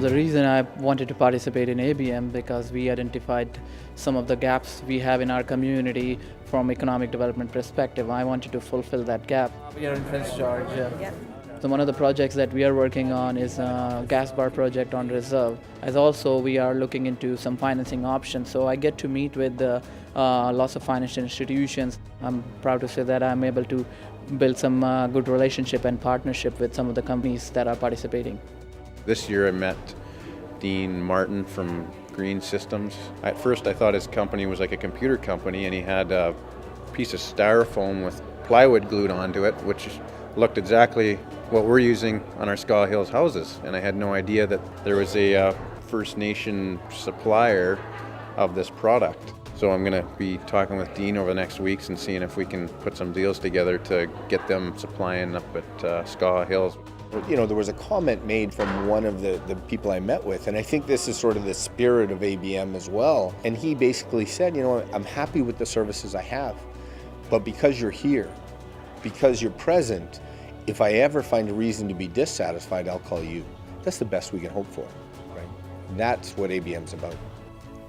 The reason I wanted to participate in ABM because we identified some of the gaps we have in our community from economic development perspective. I wanted to fulfill that gap. We are in Prince George. Yeah. So one of the projects that we are working on is a gas bar project on reserve. As also we are looking into some financing options. So I get to meet with lots of financial institutions. I'm proud to say that I'm able to build some good relationship and partnership with some of the companies that are participating. This year I met Dean Martin from Green Systems. At first I thought his company was like a computer company, and he had a piece of styrofoam with plywood glued onto it, which looked exactly what we're using on our Skaw Hills houses. And I had no idea that there was a First Nation supplier of this product. So I'm going to be talking with Dean over the next weeks and seeing if we can put some deals together to get them supplying up at Skaw Hills. You know, there was a comment made from one of the people I met with, and I think this is sort of the spirit of ABM as well. And he basically said, you know, I'm happy with the services I have, but because you're here, because you're present, if I ever find a reason to be dissatisfied, I'll call you. That's the best we can hope for, right? That's what ABM's about.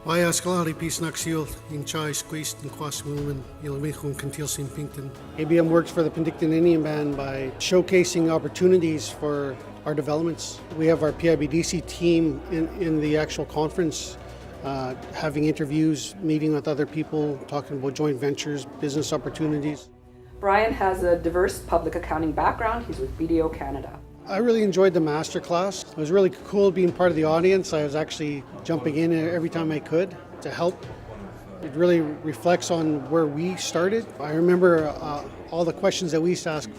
Why ascalari pis naxiol in chai squeezed and quaswilman yelamichum cantilsin Penticton. ABM works for the Penticton Indian Band by showcasing opportunities for our developments. We have our PIBDC team in the actual conference, having interviews, meeting with other people, talking about joint ventures, business opportunities. Brian has a diverse public accounting background. He's with BDO Canada. I really enjoyed the master class. It was really cool being part of the audience. I was actually jumping in every time I could to help. It really reflects on where we started. I remember all the questions that we used to ask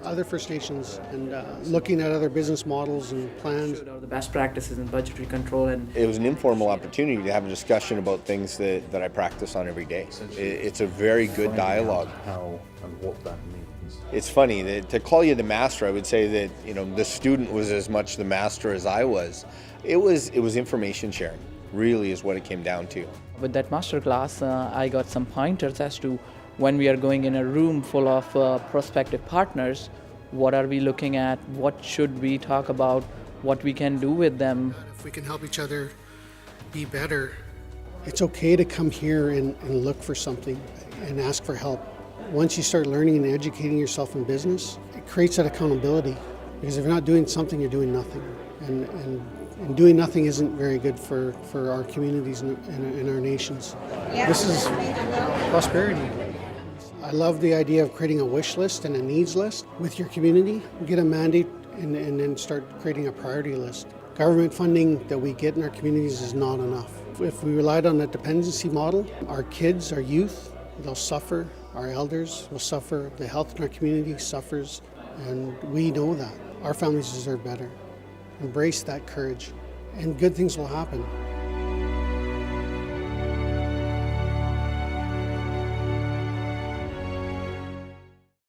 other First Nations and looking at other business models and plans. The best practices in budgetary control. And it was an informal opportunity to have a discussion about things that I practice on every day. It's a very good dialogue. How and what that means. It's funny that to call you the master, I would say that, you know, the student was as much the master as I was. It was information sharing, really is what it came down to. With that master class, I got some pointers as to when we are going in a room full of prospective partners, what are we looking at, what should we talk about, what we can do with them. If we can help each other be better, it's okay to come here and look for something and ask for help. Once you start learning and educating yourself in business, it creates that accountability. Because if you're not doing something, you're doing nothing. And doing nothing isn't very good for our communities and our nations. This is prosperity. I love the idea of creating a wish list and a needs list with your community. Get a mandate and then start creating a priority list. Government funding that we get in our communities is not enough. If we relied on a dependency model, our kids, our youth, they'll suffer. Our elders will suffer. The health in our community suffers. And we know that. Our families deserve better. Embrace that courage, and good things will happen.